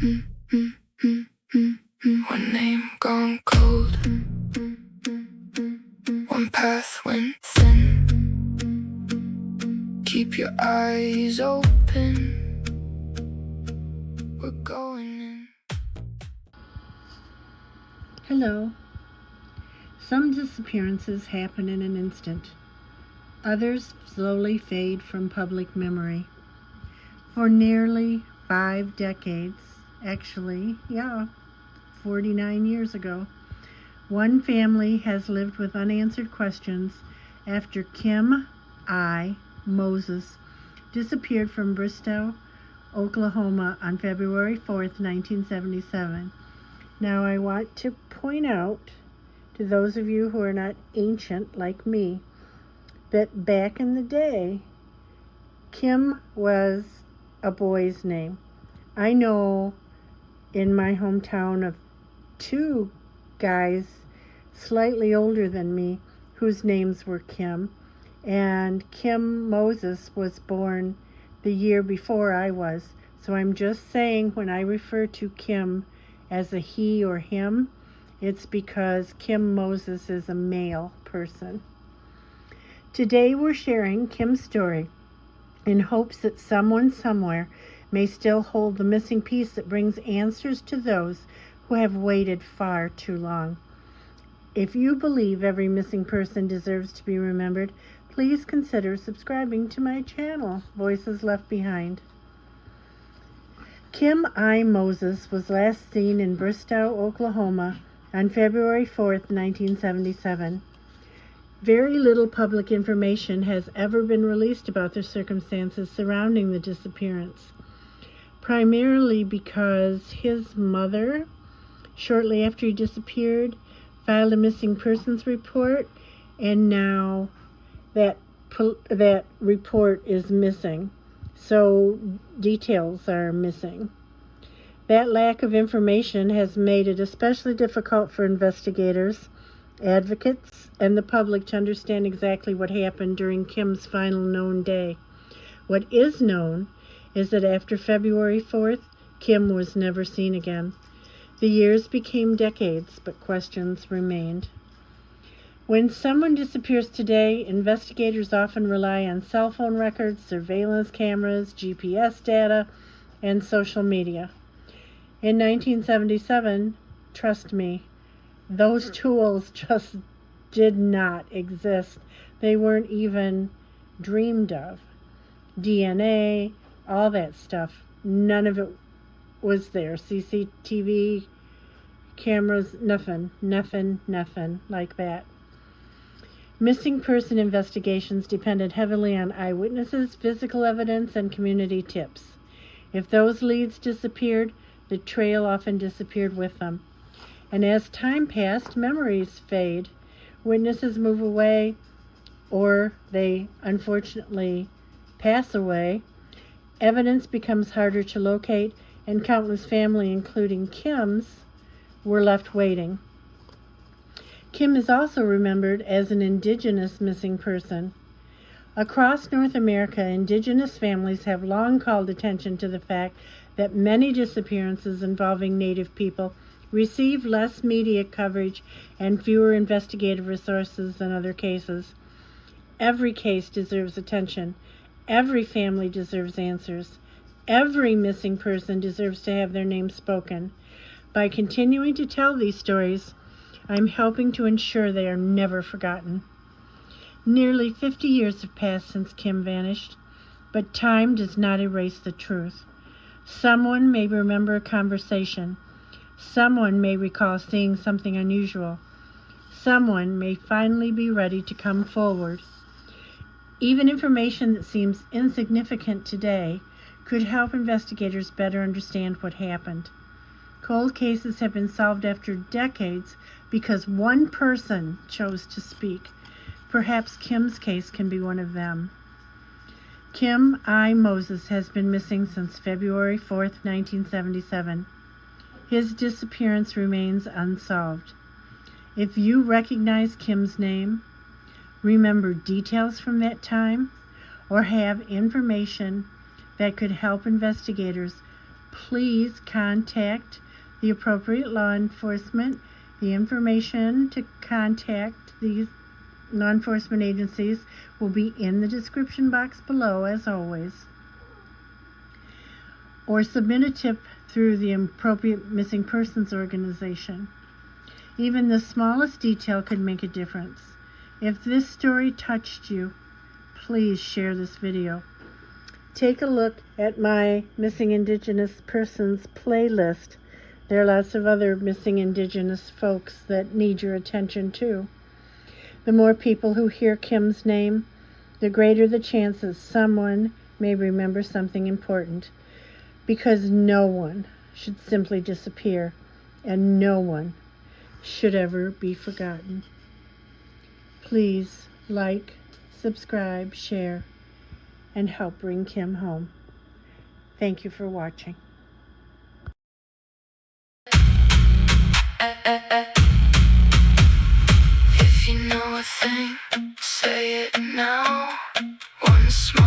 One name gone cold, one path went thin. Keep your eyes open, we're going in. Hello. Some disappearances happen in an instant. Others slowly fade from public memory. For nearly 5 decades, 49 years ago, one family has lived with unanswered questions after Kim I. Moses disappeared from Bristow, Oklahoma on February 4th, 1977. Now I want to point out to those of you who are not ancient like me that back in the day, Kim was a boy's name. I know in my hometown of 2 guys slightly older than me whose names were Kim, and Kim Moses was born the year before I was. So I'm just saying when I refer to Kim as a he or him, it's because Kim Moses is a male person. Today we're sharing Kim's story in hopes that someone somewhere may still hold the missing piece that brings answers to those who have waited far too long. If you believe every missing person deserves to be remembered, please consider subscribing to my channel, Voices Left Behind. Kim I. Moses was last seen in Bristow, Oklahoma on February 4th, 1977. Very little public information has ever been released about the circumstances surrounding the disappearance, primarily because his mother, shortly after he disappeared, filed a missing persons report, and now that report is missing. So details are missing. That lack of information has made it especially difficult for investigators, advocates, and the public to understand exactly what happened during Kim's final known day. What is known is that after February 4th, Kim was never seen again. The years became decades, but questions remained. When someone disappears today, investigators often rely on cell phone records, surveillance cameras, GPS data, and social media. In 1977, trust me, those tools just did not exist. They weren't even dreamed of. DNA, all that stuff, none of it was there. CCTV cameras, nothing like that. Missing person investigations depended heavily on eyewitnesses, physical evidence, and community tips. If those leads disappeared, the trail often disappeared with them. And as time passed, memories fade. Witnesses move away, or they unfortunately pass away. Evidence becomes harder to locate, and countless family, including Kim's, were left waiting. Kim is also remembered as an Indigenous missing person. Across North America, Indigenous families have long called attention to the fact that many disappearances involving Native people receive less media coverage and fewer investigative resources than other cases. Every case deserves attention. Every family deserves answers. Every missing person deserves to have their name spoken. By continuing to tell these stories, I'm helping to ensure they are never forgotten. Nearly 50 years have passed since Kim vanished, but time does not erase the truth. Someone may remember a conversation. Someone may recall seeing something unusual. Someone may finally be ready to come forward. Even information that seems insignificant today could help investigators better understand what happened. Cold cases have been solved after decades because one person chose to speak. Perhaps Kim's case can be one of them. Kim I. Moses has been missing since February 4th, 1977. His disappearance remains unsolved. If you recognize Kim's name, remember details from that time, or have information that could help investigators, please contact the appropriate law enforcement. The information to contact these law enforcement agencies will be in the description box below, as always. Or submit a tip through the appropriate missing persons organization. Even the smallest detail could make a difference. If this story touched you, please share this video. Take a look at my Missing Indigenous Persons playlist. There are lots of other missing Indigenous folks that need your attention too. The more people who hear Kim's name, the greater the chances someone may remember something important. Because no one should simply disappear, and no one should ever be forgotten. Please like, subscribe, share, and help bring Kim home. Thank you for watching. If you know a thing, say it now. Once more.